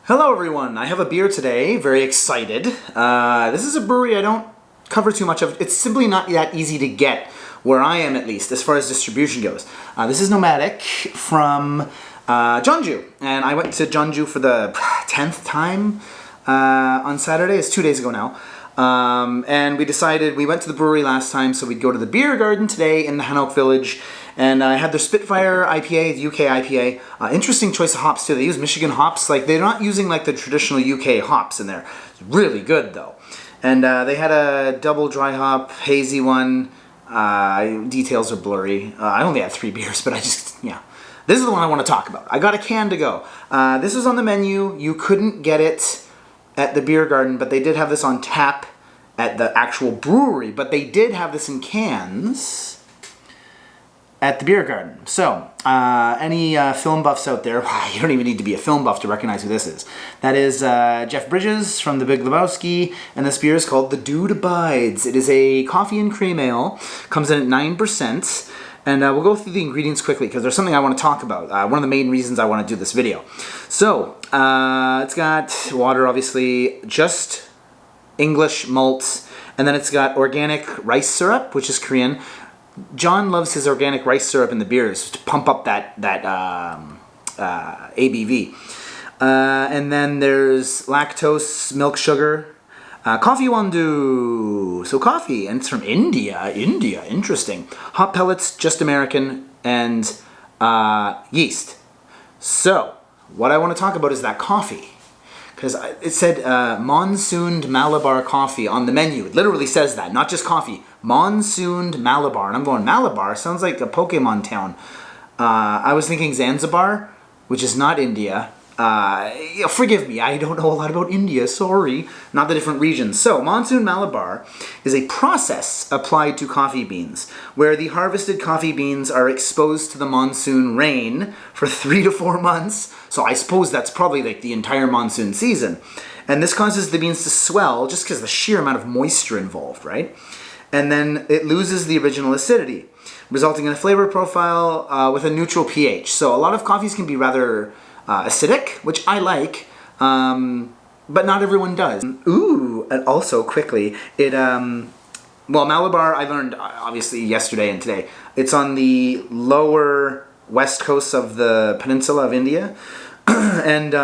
Hello everyone, I have a beer today, very excited. This is a brewery I don't cover too much of. It's simply not that easy to get, where I am at least, as far as distribution goes. This is Nomadic from Jeonju, and I went to Jeonju for the 10th time on Saturday. It's 2 days ago now. And we decided, we went to the brewery last time, so we'd go to the beer garden today in the Hanok Village. And I had their Spitfire IPA, the UK IPA. Interesting choice of hops too. They use Michigan hops. Like, they're not using like the traditional UK hops in there. It's really good though. And they had a double dry hop, hazy one. Details are blurry. I only had 3 beers, but yeah. This is the one I want to talk about. I got a can to go. This is on the menu. You couldn't get it at the beer garden, but they did have this on tap at the actual brewery. But they did have this in cans at the beer garden. So, any film buffs out there, you don't even need to be a film buff to recognize who this is. That is Jeff Bridges from The Big Lebowski, and this beer is called The Dude Abides. It is a coffee and cream ale, comes in at 9%, and we'll go through the ingredients quickly because there's something I want to talk about. One of the main reasons I want to do this video. So, it's got water, obviously, just English malts, and then it's got organic rice syrup, which is Korean. John loves his organic rice syrup in the beers to pump up that ABV. And then there's lactose, milk sugar, coffee wandu. So coffee, and it's from India. India, interesting. Hot pellets, just American, and yeast. So, what I want to talk about is that coffee. Because it said Monsoon Malabar coffee on the menu. It literally says that, not just coffee. Monsoon Malabar. And I'm going, Malabar? Sounds like a Pokemon town. I was thinking Zanzibar, which is not India. Forgive me, I don't know a lot about India, sorry. Not the different regions. So, Monsoon Malabar is a process applied to coffee beans, where the harvested coffee beans are exposed to the monsoon rain for 3 to 4 months. So I suppose that's probably like the entire monsoon season. And this causes the beans to swell just because of the sheer amount of moisture involved, right? And then it loses the original acidity, resulting in a flavor profile with a neutral pH. So a lot of coffees can be rather acidic, which I like, but not everyone does. Ooh, and also quickly, well, Malabar, I learned obviously yesterday and today, it's on the lower west coast of the peninsula of India, and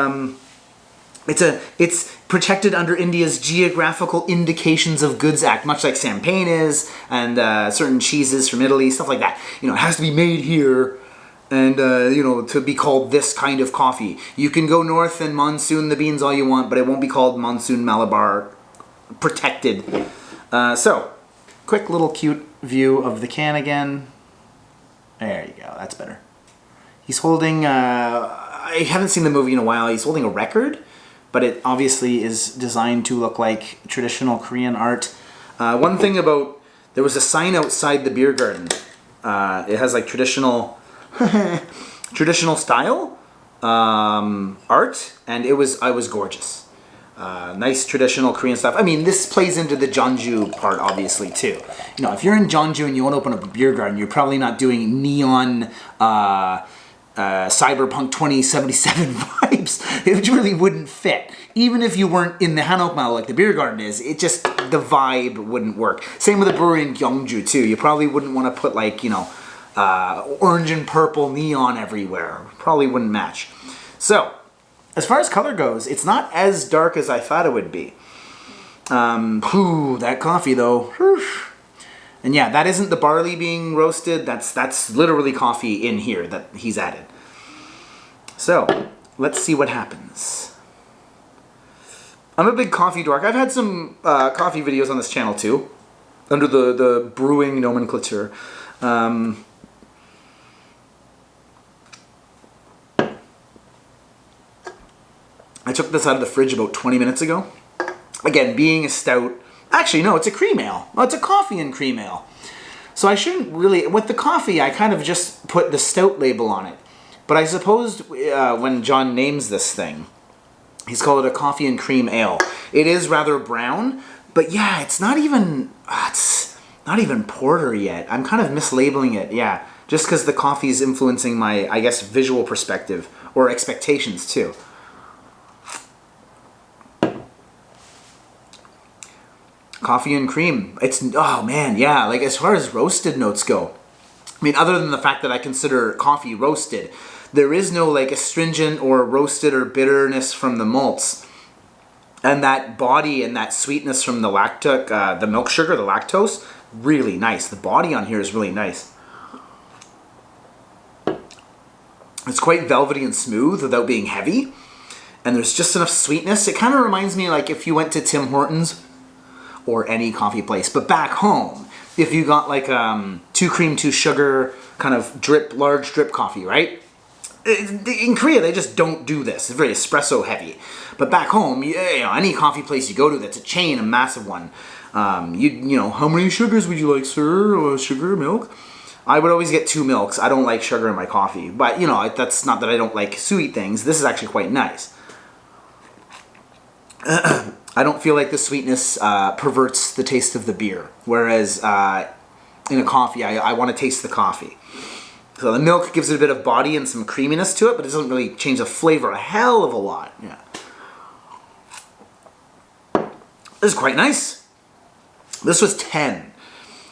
it's protected under India's Geographical Indications of Goods Act, much like champagne is, and certain cheeses from Italy, stuff like that. You know, it has to be made here, and, to be called this kind of coffee. You can go north and monsoon the beans all you want, but it won't be called Monsoon Malabar protected. So, quick little cute view of the can again. There you go, that's better. He's holding, I haven't seen the movie in a while, he's holding a record, but it obviously is designed to look like traditional Korean art. One thing about, there was a sign outside the beer garden. It has like traditional style art, and I was gorgeous. Nice traditional Korean stuff. I mean, this plays into the Jeonju part, obviously, too. You know, if you're in Jeonju and you want to open up a beer garden, you're probably not doing neon Cyberpunk 2077 vibes. It really wouldn't fit. Even if you weren't in the Hanok Mall like the beer garden is, the vibe wouldn't work. Same with the brewery in Jeonju, too. You probably wouldn't want to put, like, orange and purple neon everywhere. Probably wouldn't match. So, as far as color goes, it's not as dark as I thought it would be. That coffee though. And yeah, that isn't the barley being roasted. That's literally coffee in here that he's added. So, let's see what happens. I'm a big coffee dork. I've had some coffee videos on this channel too, under the brewing nomenclature. I took this out of the fridge about 20 minutes ago. Again, being a stout. Actually, no, it's a cream ale. Well, it's a coffee and cream ale. So I shouldn't really. With the coffee, I kind of just put the stout label on it. But I suppose when John names this thing, he's called it a coffee and cream ale. It is rather brown, but yeah, it's not even porter yet. I'm kind of mislabeling it, yeah. Just because the coffee is influencing my, I guess, visual perspective or expectations too. Coffee and cream. It's, oh man, yeah, like as far as roasted notes go, I mean, other than the fact that I consider coffee roasted, there is no like astringent or roasted or bitterness from the malts. And that body and that sweetness from the the milk sugar, the lactose, really nice. The body on here is really nice. It's quite velvety and smooth without being heavy. And there's just enough sweetness. It kind of reminds me like if you went to Tim Hortons or any coffee place. But back home, if you got like 2 cream, 2 sugar, kind of large drip coffee, right? In Korea, they just don't do this. It's very espresso heavy. But back home, you know, any coffee place you go to that's a chain, a massive one, you know, how many sugars would you like, sir? Sugar, milk? I would always get 2 milks. I don't like sugar in my coffee. But, you know, that's not that I don't like sweet things. This is actually quite nice. I don't feel like the sweetness perverts the taste of the beer. Whereas in a coffee, I want to taste the coffee. So the milk gives it a bit of body and some creaminess to it, but it doesn't really change the flavor a hell of a lot. Yeah. This is quite nice. This was 10.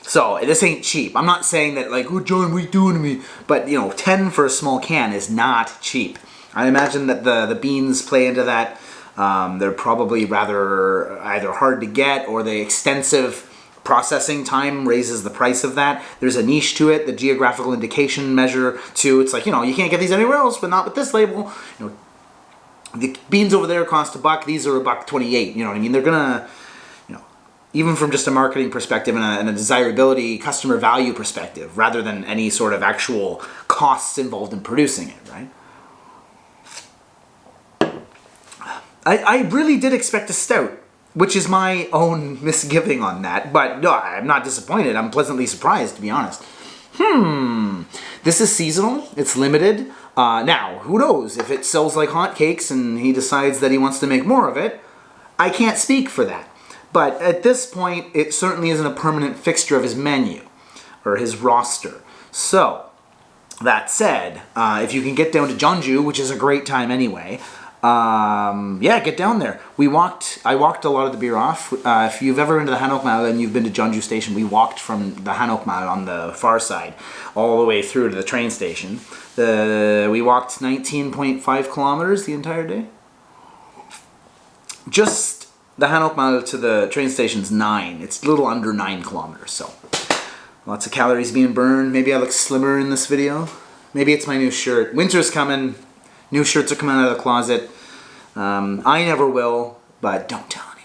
So this ain't cheap. I'm not saying that like, oh John, what are you doing to me? But you know, 10 for a small can is not cheap. I imagine that the beans play into that. They're probably rather either hard to get or the extensive processing time raises the price of that. There's a niche to it, the geographical indication measure too. It's like, you know, you can't get these anywhere else, but not with this label. You know, the beans over there cost $1. These are $1.28. You know what I mean? They're gonna, you know, even from just a marketing perspective and a desirability, customer value perspective, rather than any sort of actual costs involved in producing it, right? I really did expect a stout, which is my own misgiving on that. But no, I'm not disappointed. I'm pleasantly surprised, to be honest. This is seasonal. It's limited. Now, who knows? If it sells like hotcakes and he decides that he wants to make more of it, I can't speak for that. But at this point, it certainly isn't a permanent fixture of his menu or his roster. So, that said, if you can get down to Jeonju, which is a great time anyway, yeah, get down there. I walked a lot of the beer off. If you've ever been to the Hanokmal and you've been to Jeonju Station, we walked from the Hanokmal on the far side all the way through to the train station. We walked 19.5 kilometers the entire day. Just the Hanokmal to the train station's 9. It's a little under 9 kilometers, so lots of calories being burned. Maybe I look slimmer in this video. Maybe it's my new shirt. Winter's coming. New shirts are coming out of the closet. I never will, but don't tell anyone.